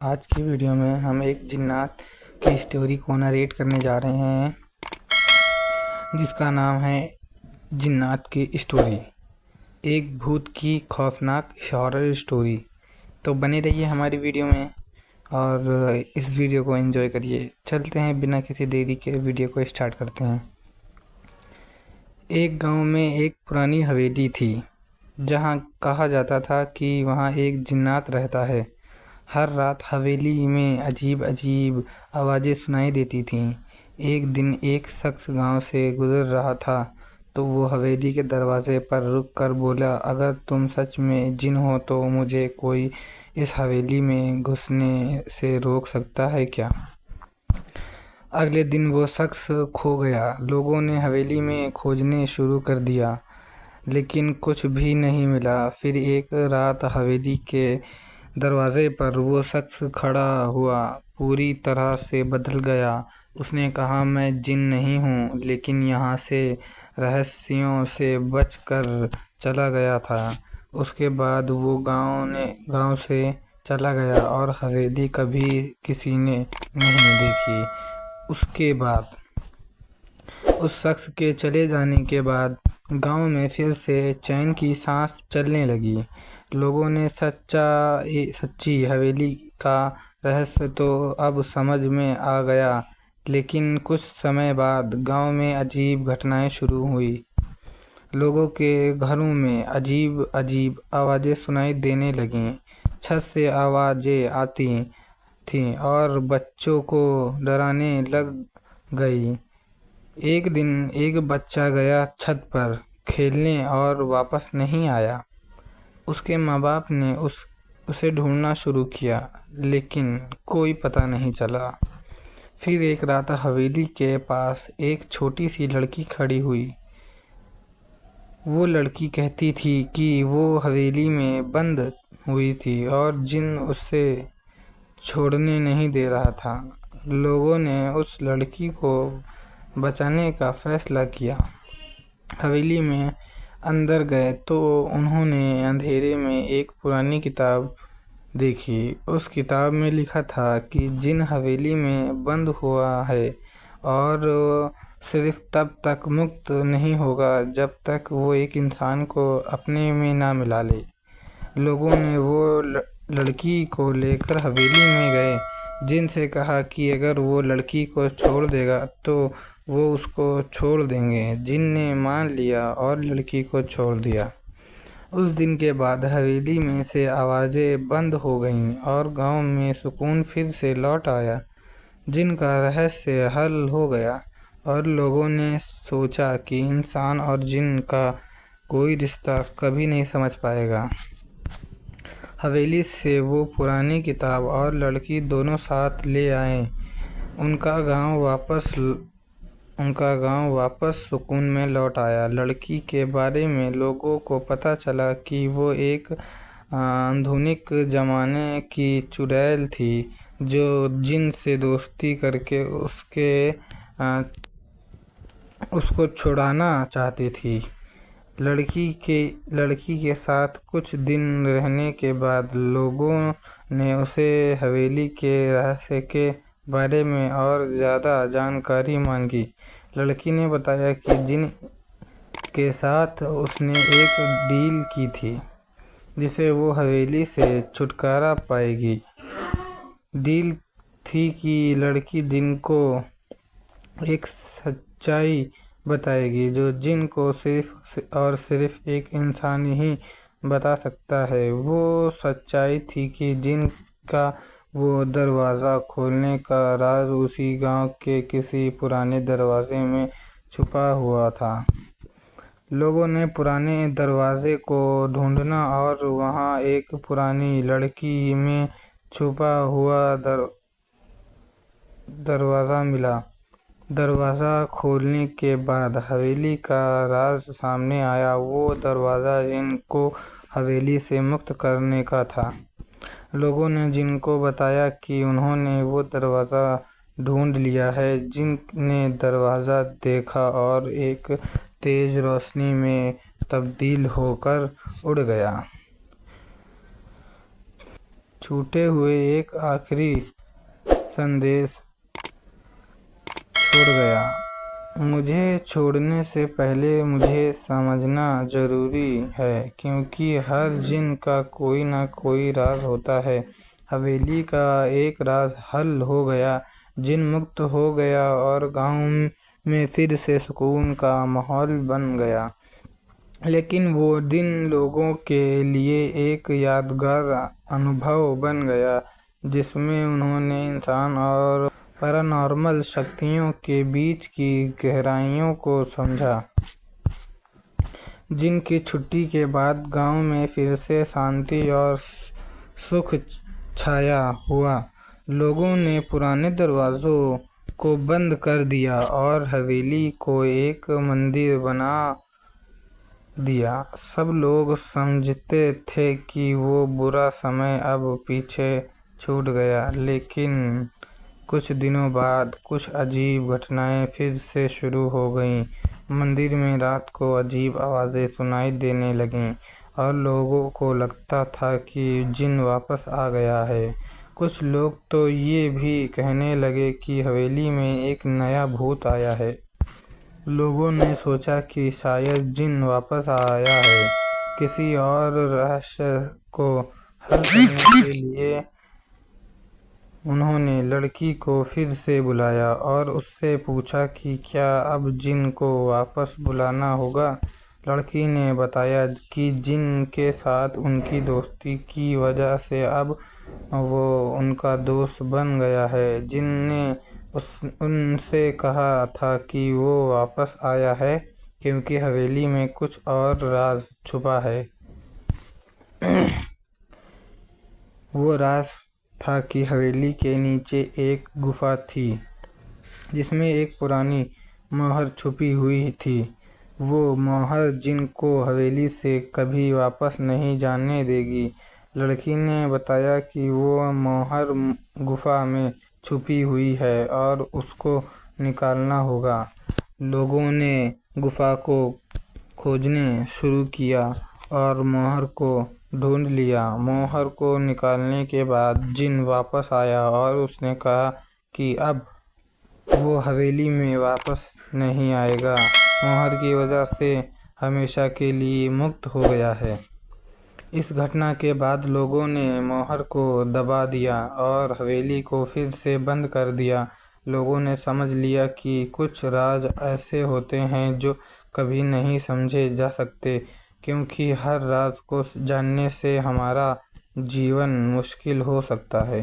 आज की वीडियो में हम एक जिन्नात की स्टोरी को नरेट करने जा रहे हैं जिसका नाम है जिन्नात की स्टोरी। एक भूत की खौफनाक हॉरर स्टोरी। तो बने रहिए हमारी वीडियो में और इस वीडियो को एंजॉय करिए। चलते हैं बिना किसी देरी के वीडियो को स्टार्ट करते हैं। एक गांव में एक पुरानी हवेली थी जहां कहा जाता था कि वहां एक जिन्नात रहता है। हर रात हवेली में अजीब अजीब आवाज़ें सुनाई देती थीं। एक दिन एक शख्स गांव से गुजर रहा था तो वो हवेली के दरवाजे पर रुक कर बोला, अगर तुम सच में जिन हो तो मुझे कोई इस हवेली में घुसने से रोक सकता है क्या? अगले दिन वो शख्स खो गया। लोगों ने हवेली में खोजने शुरू कर दिया लेकिन कुछ भी नहीं मिला। फिर एक रात हवेली के दरवाजे पर वो शख्स खड़ा हुआ, पूरी तरह से बदल गया। उसने कहा, मैं जिन नहीं हूँ लेकिन यहाँ से रहस्यों से बच कर चला गया था। उसके बाद वो गांव से चला गया और हवेली कभी किसी ने नहीं देखी। उसके बाद उस शख्स के चले जाने के बाद गांव में फिर से चैन की सांस चलने लगी। लोगों ने सच्ची हवेली का रहस्य तो अब समझ में आ गया, लेकिन कुछ समय बाद गांव में अजीब घटनाएं शुरू हुई। लोगों के घरों में अजीब अजीब आवाज़ें सुनाई देने लगीं। छत से आवाज़ें आती थीं और बच्चों को डराने लग गई। एक दिन एक बच्चा गया छत पर खेलने और वापस नहीं आया। उसके माँ बाप ने उसे ढूंढना शुरू किया लेकिन कोई पता नहीं चला। फिर एक रात हवेली के पास एक छोटी सी लड़की खड़ी हुई। वो लड़की कहती थी कि वो हवेली में बंद हुई थी और जिन उसे छोड़ने नहीं दे रहा था। लोगों ने उस लड़की को बचाने का फैसला किया। हवेली में अंदर गए तो उन्होंने अंधेरे में एक पुरानी किताब देखी। उस किताब में लिखा था कि जिन हवेली में बंद हुआ है और सिर्फ तब तक मुक्त नहीं होगा जब तक वो एक इंसान को अपने में ना मिला ले। लोगों ने वो लड़की को लेकर हवेली में गए। जिन से कहा कि अगर वो लड़की को छोड़ देगा तो वो उसको छोड़ देंगे। जिन ने मान लिया और लड़की को छोड़ दिया। उस दिन के बाद हवेली में से आवाज़ें बंद हो गईं और गांव में सुकून फिर से लौट आया। जिन का रहस्य हल हो गया और लोगों ने सोचा कि इंसान और जिन का कोई रिश्ता कभी नहीं समझ पाएगा। हवेली से वो पुरानी किताब और लड़की दोनों साथ ले आए। उनका गांव वापस सुकून में लौट आया। लड़की के बारे में लोगों को पता चला कि वो एक आधुनिक ज़माने की चुड़ैल थी जो जिन से दोस्ती करके उसको छुड़ाना चाहती थी। लड़की के साथ कुछ दिन रहने के बाद लोगों ने उसे हवेली के रहस्य के बारे में और ज़्यादा जानकारी मांगी। लड़की ने बताया कि जिन के साथ उसने एक डील की थी जिसे वो हवेली से छुटकारा पाएगी। डील थी कि लड़की जिन को एक सच्चाई बताएगी जो जिन को सिर्फ और सिर्फ एक इंसान ही बता सकता है। वो सच्चाई थी कि जिन का वो दरवाज़ा खोलने का राज उसी गांव के किसी पुराने दरवाजे में छुपा हुआ था। लोगों ने पुराने दरवाजे को ढूंढना और वहां एक पुरानी लड़की में छुपा हुआ दरवाज़ा मिला। दरवाज़ा खोलने के बाद हवेली का राज सामने आया। वो दरवाज़ा जिनको हवेली से मुक्त करने का था। लोगों ने जिनको बताया कि उन्होंने वो दरवाज़ा ढूंढ लिया है। जिन ने दरवाज़ा देखा और एक तेज रोशनी में तब्दील होकर उड़ गया। छूटे हुए एक आखिरी संदेश छोड़ गया। मुझे छोड़ने से पहले मुझे समझना ज़रूरी है, क्योंकि हर जिन का कोई ना कोई राज होता है। हवेली का एक राज हल हो गया, जिन मुक्त हो गया और गांव में फिर से सुकून का माहौल बन गया। लेकिन वो दिन लोगों के लिए एक यादगार अनुभव बन गया, जिसमें उन्होंने इंसान और पैरानॉर्मल शक्तियों के बीच की गहराइयों को समझा। जिन की छुट्टी के बाद गांव में फिर से शांति और सुख छाया हुआ। लोगों ने पुराने दरवाजों को बंद कर दिया और हवेली को एक मंदिर बना दिया। सब लोग समझते थे कि वो बुरा समय अब पीछे छूट गया। लेकिन कुछ दिनों बाद कुछ अजीब घटनाएं फिर से शुरू हो गईं। मंदिर में रात को अजीब आवाज़ें सुनाई देने लगीं और लोगों को लगता था कि जिन वापस आ गया है। कुछ लोग तो ये भी कहने लगे कि हवेली में एक नया भूत आया है। लोगों ने सोचा कि शायद जिन वापस आया है। किसी और रहस्य को हल करने के लिए उन्होंने लड़की को फिर से बुलाया और उससे पूछा कि क्या अब जिन को वापस बुलाना होगा। लड़की ने बताया कि जिन के साथ उनकी दोस्ती की वजह से अब वो उनका दोस्त बन गया है। जिन ने उनसे कहा था कि वो वापस आया है क्योंकि हवेली में कुछ और राज छुपा है। वो राज था कि हवेली के नीचे एक गुफा थी, जिसमें एक पुरानी मोहर छुपी हुई थी। वो मोहर जिन को हवेली से कभी वापस नहीं जाने देगी। लड़की ने बताया कि वो मोहर गुफा में छुपी हुई है और उसको निकालना होगा। लोगों ने गुफा को खोजने शुरू किया और मोहर को ढूंढ लिया। मोहर को निकालने के बाद जिन वापस आया और उसने कहा कि अब वो हवेली में वापस नहीं आएगा। मोहर की वजह से हमेशा के लिए मुक्त हो गया है। इस घटना के बाद लोगों ने मोहर को दबा दिया और हवेली को फिर से बंद कर दिया। लोगों ने समझ लिया कि कुछ राज ऐसे होते हैं जो कभी नहीं समझे जा सकते, क्योंकि हर राज को जानने से हमारा जीवन मुश्किल हो सकता है।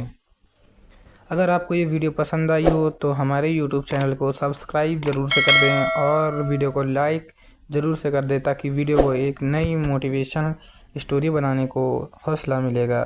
अगर आपको ये वीडियो पसंद आई हो तो हमारे YouTube चैनल को सब्सक्राइब ज़रूर से कर दें और वीडियो को लाइक ज़रूर से कर दें, ताकि वीडियो को एक नई मोटिवेशन स्टोरी बनाने को हौसला मिलेगा।